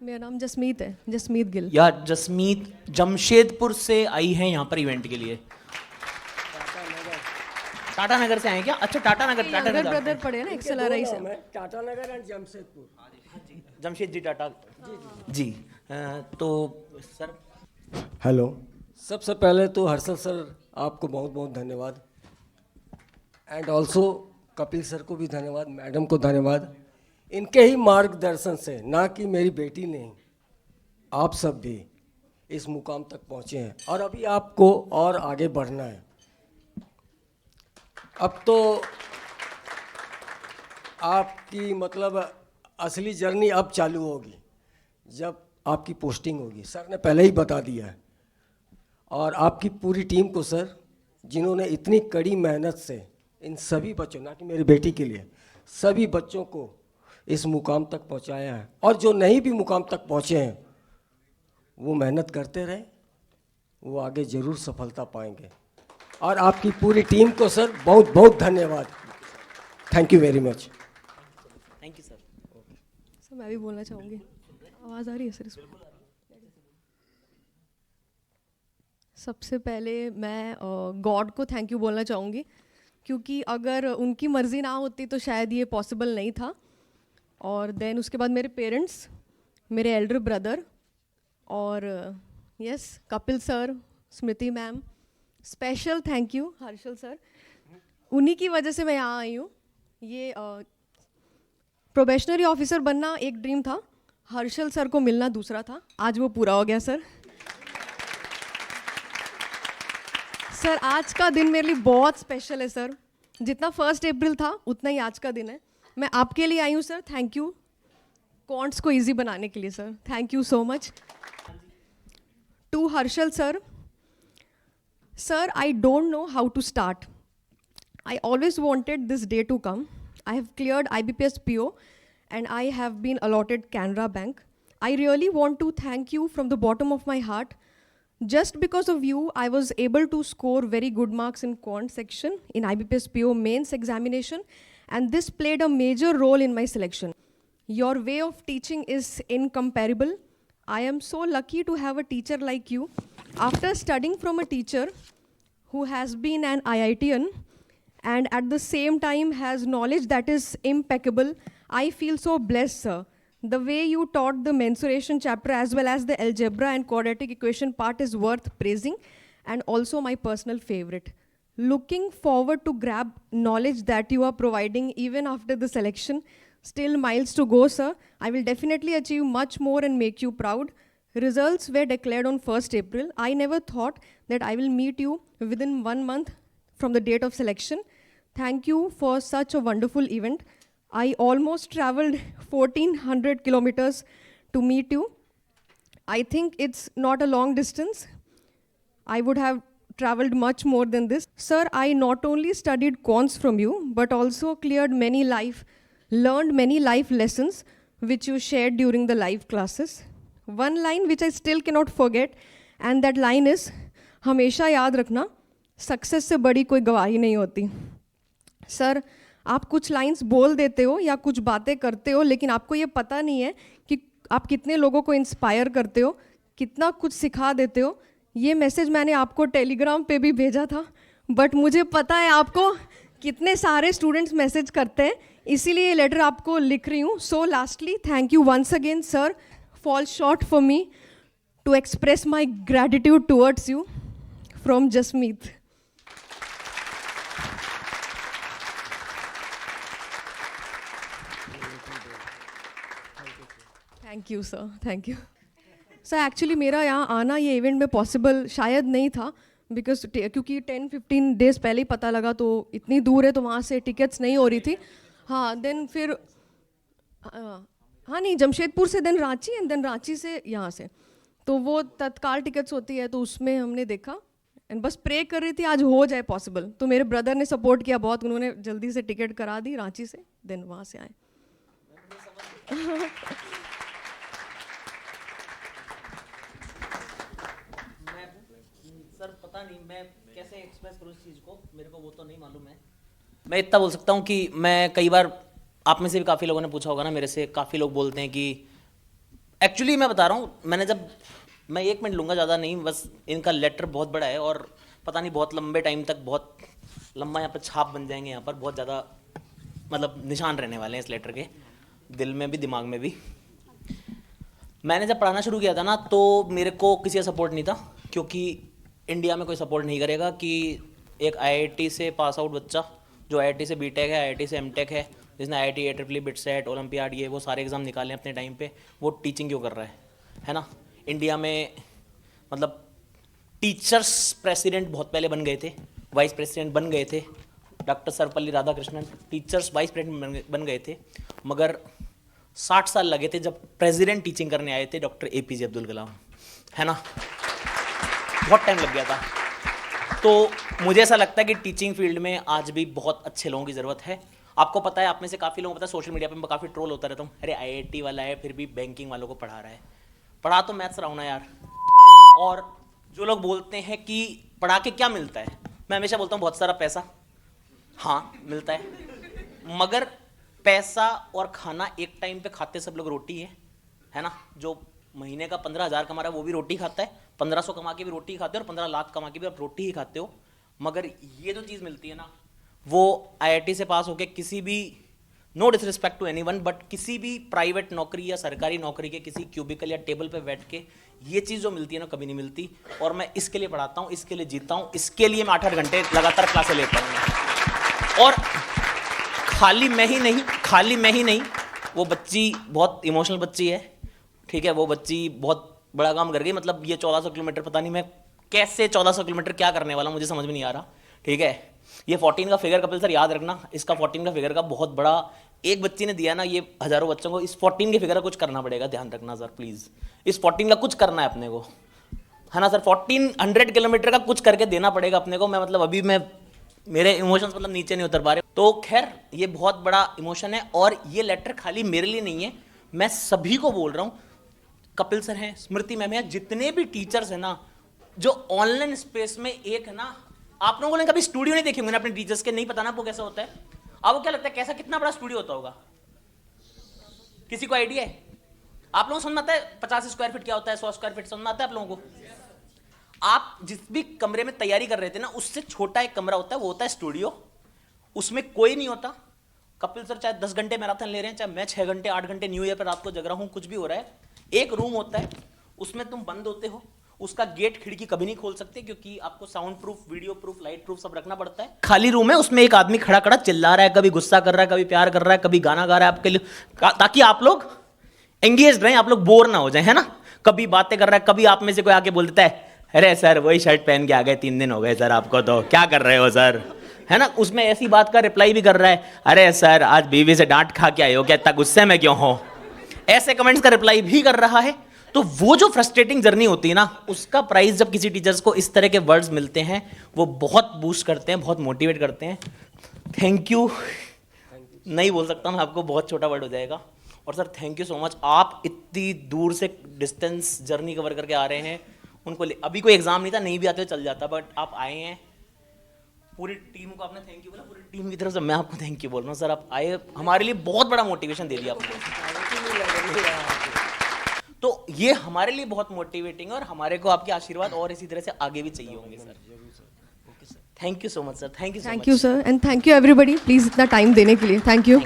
मेरा नाम जसमीत है, जसमीत गिल। या जसमीत जमशेदपुर से आई हैं यहाँ पर इवेंट के लिए। टाटा नगर से आए हैं क्या? अच्छा, टाटा नगर। टाटा यंगर नगर ब्रदर पढ़े ना XLRI से। टाटा नगर एंड जमशेदपुर। जमशेद जी टाटा जी। तो सर, हेलो, सबसे पहले तो हर्षल सर आपको बहुत बहुत धन्यवाद, एंड ऑल्सो कपिल सर को भी धन्यवाद, मैडम को धन्यवाद। इनके ही मार्गदर्शन से, ना कि मेरी बेटी ने, आप सब भी इस मुकाम तक पहुँचे हैं और अभी आपको और आगे बढ़ना है। अब तो आपकी मतलब असली जर्नी अब चालू होगी जब आपकी पोस्टिंग होगी। सर ने पहले ही बता दिया है। और आपकी पूरी टीम को सर, जिन्होंने इतनी कड़ी मेहनत से इन सभी बच्चों, ना कि मेरी बेटी के लिए, सभी बच्चों को इस मुकाम तक पहुंचाया है, और जो नहीं भी मुकाम तक पहुंचे हैं वो मेहनत करते रहे, वो आगे ज़रूर सफलता पाएंगे। और आपकी पूरी टीम को सर बहुत बहुत धन्यवाद। Thank you very much. Thank you sir. Sir मैं भी बोलना चाहूँगी। आवाज़ आ रही है सर इसमें? सबसे पहले मैं गॉड को थैंक यू बोलना चाहूँगी, क्योंकि अगर उनकी मर्ज़ी ना होती तो शायद ये पॉसिबल नहीं था। और देन उसके बाद मेरे पेरेंट्स, मेरे एल्डर ब्रदर, और yes Kapil sir, Smriti ma'am, special thank you Harshal sir. उन्हीं की वजह से मैं यहाँ आई हूँ। ये प्रोबेशनरी ऑफिसर बनना एक ड्रीम था, हर्षल सर को मिलना दूसरा था। आज वो पूरा हो गया सर। सर आज का दिन मेरे लिए बहुत स्पेशल है सर। जितना 1 अप्रैल था उतना ही आज का दिन है। मैं आपके लिए आई हूँ सर। थैंक यू कॉन्ट्स को इजी बनाने के लिए sir. Thank you so much to Harshal sir. Sir, I don't know how to start. I always wanted this day to come. I have cleared IBPS PO and I have been allotted Canara Bank. I really want to thank you from the bottom of my heart. Just because of you, I was able to score very good marks in quant section in IBPS PO mains examination, and this played a major role in my selection. Your way of teaching is incomparable. I am so lucky to have a teacher like you. After studying from a teacher who has been an IITian and at the same time has knowledge that is impeccable, I feel so blessed, sir. The way you taught the mensuration chapter as well as the algebra and quadratic equation part is worth praising, and also my personal favorite. Looking forward to grab knowledge that you are providing even after the selection. Still miles to go, sir. I will definitely achieve much more and make you proud. Results were declared on 1st April. I never thought that I will meet you within 1 month from the date of selection. Thank you for such a wonderful event. I almost traveled 1400 kilometers to meet you. I think it's not a long distance. I would have traveled much more than this. Sir, I not only studied quants from you, but also learned many life lessons which you shared during the live classes. One line which I still cannot forget, and that line is, हमेशा याद रखना, success से बड़ी कोई गवाही नहीं होती। Sir, आप कुछ लाइंस बोल देते हो या कुछ बातें करते हो, लेकिन आपको ये पता नहीं है कि आप कितने लोगों को इंस्पायर करते हो, कितना कुछ सिखा देते हो। ये मैसेज मैंने आपको टेलीग्राम पे भी भेजा था, बट मुझे पता है आपको कितने सारे स्टूडेंट्स मैसेज करते हैं, इसीलिए ये लेटर आपको लिख रही हूँ। So lastly, thank you once again sir. Falls short for me to express my gratitude towards you from Jasmeet. Thank you, sir. Thank you. Sir actually मेरा यहाँ आना ये इवेंट में पॉसिबल शायद नहीं था बिकॉज क्योंकि 10-15 डेज पहले ही पता लगा, तो इतनी दूर है तो वहाँ से टिकट्स नहीं हो रही थी। हाँ देन फिर हाँ नहीं, जमशेदपुर से then Ranchi and then Ranchi से यहाँ से, तो वो तत्काल टिकट्स होती है, तो उसमें हमने देखा एंड बस प्रे कर रही थी आज हो जाए पॉसिबल। तो मेरे ब्रदर ने सपोर्ट किया बहुत, उन्होंने जल्दी से टिकट करा दी रांची से, देन वहाँ से आए। सर पता नहीं मैं कैसे एक्सप्रेस करूँ इस चीज़ को, मेरे को वो तो नहीं मालूम है। मैं इतना बोल सकता हूँ कि मैं कई बार, आप में से भी काफ़ी लोगों ने पूछा होगा ना मेरे से, काफ़ी लोग बोलते हैं कि एक्चुअली मैं बता रहा हूँ, मैंने जब, मैं 1 मिनट लूँगा ज़्यादा नहीं, बस इनका लेटर बहुत बड़ा है और पता नहीं बहुत लंबे टाइम तक बहुत लंबा यहाँ पर छाप बन जाएंगे, यहाँ पर बहुत ज़्यादा मतलब निशान रहने वाले हैं इस लेटर के, दिल में भी दिमाग में भी। मैंने जब पढ़ाना शुरू किया था ना, तो मेरे को किसी का सपोर्ट नहीं था, क्योंकि इंडिया में कोई सपोर्ट नहीं करेगा कि एक आईआईटी से पास आउट बच्चा जो आईआईटी से बीटेक है, आईआईटी से एमटेक है, जिसने आईआईटी, AEEE, बिटसेट, ओलंपियाड, ये वो सारे एग्ज़ाम निकाले अपने टाइम पे, वो टीचिंग क्यों कर रहा है ना। इंडिया में मतलब टीचर्स प्रेसिडेंट बहुत पहले बन गए थे, वाइस प्रेसिडेंट बन गए थे, doctor Sarvepalli Radhakrishnan teachers vice president बन गए थे, मगर 60 साल लगे थे जब प्रेसिडेंट टीचिंग करने आए थे डॉक्टर APJ अब्दुल कलाम, है ना, बहुत टाइम लग गया था। तो मुझे ऐसा लगता है कि टीचिंग फील्ड में आज भी बहुत अच्छे लोगों की ज़रूरत है। आपको पता है, आप में से काफ़ी लोगों को पता है, सोशल मीडिया पे मैं काफ़ी ट्रोल होता रहता हूँ, अरे IIT वाला है फिर भी बैंकिंग वालों को पढ़ा रहा है। पढ़ा तो मैथ्स रहा हूँ ना यार। और जो लोग बोलते हैं कि पढ़ा के क्या मिलता है, मैं हमेशा बोलता हूँ बहुत सारा पैसा, हाँ मिलता है, मगर पैसा और खाना एक टाइम पे खाते सब लोग रोटी है ना। जो महीने का 15,000 कमा रहा है वो भी रोटी खाता है, 1500 कमा के भी रोटी खाते हो और 15 लाख कमा के भी आप रोटी ही खाते हो। मगर ये जो चीज़ मिलती है ना, वो IIT से पास होके किसी भी, no disrespect to anyone, but किसी भी प्राइवेट नौकरी या सरकारी नौकरी के किसी क्यूबिकल या टेबल पे बैठ के ये चीज़ जो मिलती है ना, कभी नहीं मिलती। और मैं इसके लिए पढ़ाता हूँ, इसके लिए जीता हूँ, इसके लिए मैं 8-8 घंटे लगातार क्लासें लेता हूँ। और खाली मैं ही नहीं, वो बच्ची बहुत इमोशनल बच्ची है, ठीक है, वो बच्ची बहुत बड़ा काम कर गई। मतलब ये 1400 किलोमीटर, पता नहीं मैं कैसे 1400 किलोमीटर क्या करने वाला, मुझे समझ में नहीं आ रहा, ठीक है। ये 14 का फिगर, कपिल सर याद रखना, इसका 14 का फिगर का बहुत बड़ा, एक बच्ची ने दिया ना, ये हज़ारों बच्चों को इस 14 के फिगर का कुछ करना पड़ेगा, ध्यान रखना सर प्लीज़, इस 14 का कुछ करना है अपने को, है ना सर। 1400 किलोमीटर का कुछ करके देना पड़ेगा अपने को। मैं मतलब अभी मेरे इमोशंस मतलब नीचे नहीं उतर पा रहे। तो खैर ये बहुत बड़ा इमोशन है, और ये लेटर खाली मेरे लिए नहीं है, मैं सभी को बोल रहा हूँ। कपिल सर हैं, स्मृति मैम है, जितने भी टीचर्स हैं ना, जो ऑनलाइन स्पेस में एक है ना, आप लोगों ने कभी स्टूडियो नहीं देखे होंगे ना अपने टीचर्स के, नहीं पता ना आपको कैसा होता है। आपको क्या लगता है कैसा, कितना बड़ा स्टूडियो होता होगा, किसी को आइडिया है? आप लोगों को समझ में आता है 50 स्क्वायर फीट क्या होता है, 100 स्क्वायर फीट समझ में आता है आप लोगों को? आप जिस भी कमरे में तैयारी कर रहे थे ना, उससे छोटा एक कमरा होता है, वो होता है स्टूडियो। उसमें कोई नहीं होता। कपिल सर चाहे 10 घंटे मैराथन ले रहे हैं, चाहे मैं 6 घंटे 8 घंटे न्यू ईयर पर रात को जग रहा हूं, कुछ भी हो रहा है, एक रूम होता है, उसमें तुम बंद होते हो, उसका गेट खिड़की कभी नहीं खोल सकते, क्योंकि आपको sound proof, video proof, light proof सब रखना पड़ता है। खाली रूम है, उसमें एक आदमी खड़ा खड़ा चिल्ला रहा है, कभी गुस्सा कर रहा है, कभी प्यार कर रहा है, कभी गाना गा रहा है आपके लिए, ताकि आप लोग एंगेज रहें, आप लोग बोर ना हो जाए, है ना। कभी बातें कर रहा है, कभी आप में से कोई आके बोल देता है, अरे सर वही शर्ट पहन के आ गए, 3 दिन हो गए सर आपको, तो क्या कर रहे हो सर, है ना। उसमें ऐसी बात का रिप्लाई भी कर रहा है, अरे सर आज बीवी से डांट खा के आए हो क्या, इतना गुस्से में क्यों हो, ऐसे कमेंट्स का रिप्लाई भी कर रहा है। तो वो जो फ्रस्ट्रेटिंग जर्नी होती है ना, उसका प्राइस जब किसी टीचर्स को इस तरह के वर्ड्स मिलते हैं, वो बहुत बूस्ट करते हैं, बहुत मोटिवेट करते हैं। थैंक यू नहीं बोल सकता मैं आपको, बहुत छोटा वर्ड हो जाएगा। और sir thank you so much, आप इतनी दूर से डिस्टेंस जर्नी कवर करके आ रहे हैं। उनको अभी कोई एग्जाम नहीं था, नहीं भी आते चल जाता, बट आप आए हैं। पूरी टीम को आपने थैंक यू बोला, पूरी टीम की तरफ से मैं आपको थैंक यू बोल रहा हूँ सर। आप आए, हमारे लिए बहुत बड़ा मोटिवेशन दे दिया आपने। तो ये हमारे लिए बहुत मोटिवेटिंग है, और हमारे को आपके आशीर्वाद और इसी तरह से आगे भी चाहिए होंगे sir. Okay sir, thank you so much sir, thank you sir, and thank you everybody, please इतना टाइम देने के लिए, थैंक यू।